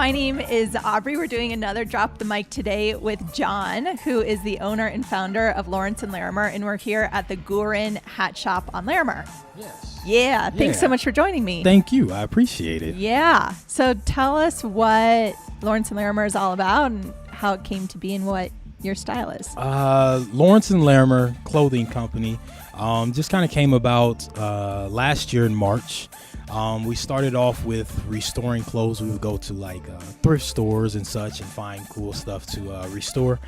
My name is Aubrey. We're doing another Drop the Mic today with John, who is the owner and founder of Lawrence and Larimer, and we're here at the Gurin Hat Shop on Larimer. Yes. Yeah, thanks so much for joining me. Thank you. I appreciate it. Yeah. So tell us what Lawrence and Larimer is all about and how it came to be and what your style is. Lawrence and Larimer clothing company just kind of came about last year in March. We started off with restoring clothes. We would go to like thrift stores and such and find cool stuff to restore.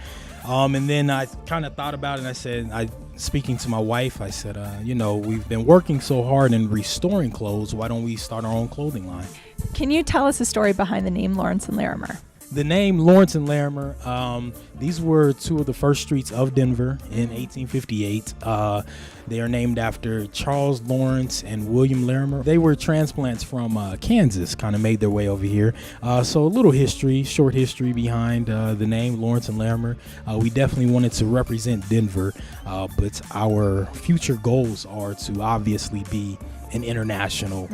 And then I kind of thought about it and I said, speaking to my wife, I said, we've been working so hard in restoring clothes. Why don't we start our own clothing line? Can you tell us the story behind the name Lawrence and Larimer? The name Lawrence and Larimer, these were two of the first streets of Denver in 1858. They are named after Charles Lawrence and William Larimer. They were transplants from Kansas, kind of made their way over here. So a little history, short history behind the name Lawrence and Larimer. We definitely wanted to represent Denver, but our future goals are to obviously be an international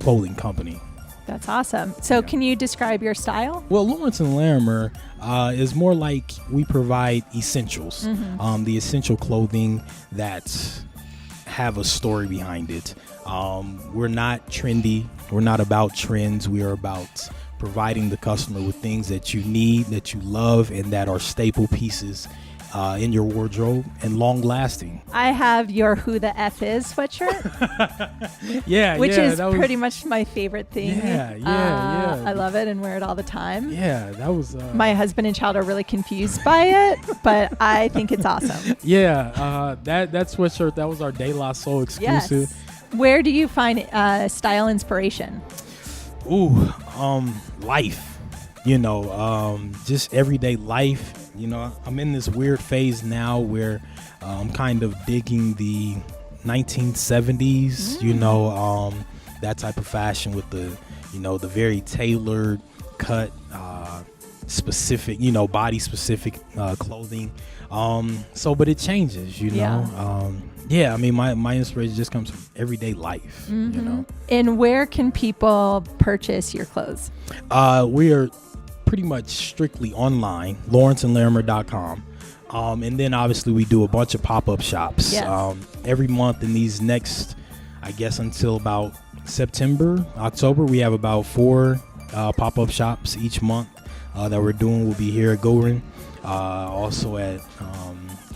clothing company. That's awesome. So can you describe your style? Well, Lawrence and Larimer is more like we provide essentials, the essential clothing that have a story behind it. We're not trendy. We're not about trends. We are about providing the customer with things that you need, that you love, and that are staple pieces in your wardrobe and long lasting. I have your Who the F Is sweatshirt. Which is pretty much my favorite thing. Yeah. I love it and wear it all the time. Yeah, that was... my husband and child are really confused by it, but I think it's awesome. Yeah, that sweatshirt, that was our De La Soul exclusive. Yes. Where do you find style inspiration? Life. Just everyday life. I'm in this weird phase now where I'm kind of digging the 1970s, that type of fashion with the very tailored cut, specific, body specific clothing. But it changes, my inspiration just comes from everyday life, And where can people purchase your clothes? We are pretty much strictly online, lawrenceandlarimer.com. And then obviously we do a bunch of pop-up shops. Yes. Every month in these next, I guess until about October, we have about 4 pop-up shops each month that we're doing. We'll be here at Gurin, also at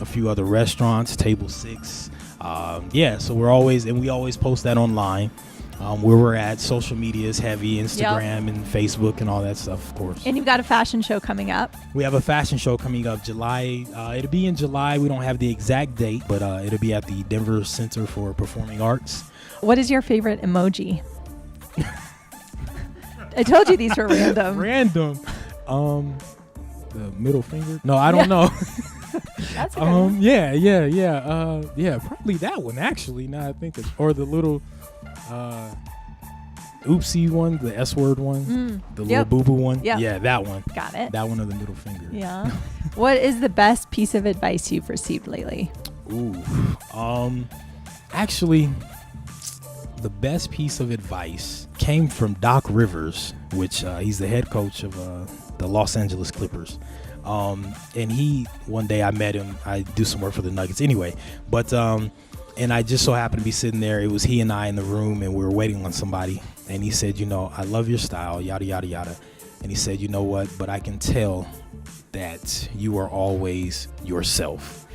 a few other restaurants, Table 6. So we always post that online. Where we're at, social media is heavy, Instagram and Facebook and all that stuff, of course. And you've got a fashion show coming up. We have a fashion show coming up July. It'll be in July. We don't have the exact date, but it'll be at the Denver Center for Performing Arts. What is your favorite emoji? I told you these were random. Random. The middle finger? No, I don't know. That's a good one. Yeah, probably that one actually. Now I think or the little oopsie one, the S word one, the little boo-boo one. Yeah, that one. Got it. That one of the middle finger. Yeah. What is the best piece of advice you've received lately? Actually, the best piece of advice came from Doc Rivers, which he's the head coach of the Los Angeles Clippers. And one day I met him. I do some work for the Nuggets anyway, but and I just so happened to be sitting there. It was he and I in the room, and we were waiting on somebody. And he said, I love your style, yada, yada, yada. And he said, you know what? But I can tell that you are always yourself.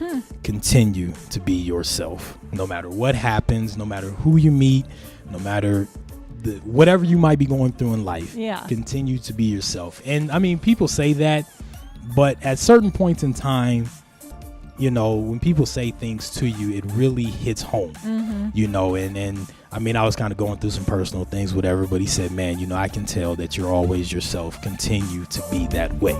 Continue to be yourself. No matter what happens, no matter who you meet, no matter whatever you might be going through in life. Continue to be yourself. And, people say that, but at certain points in time, when people say things to you, it really hits home, and I was kind of going through some personal things, whatever, but he said, man, I can tell that you're always yourself. Continue to be that way.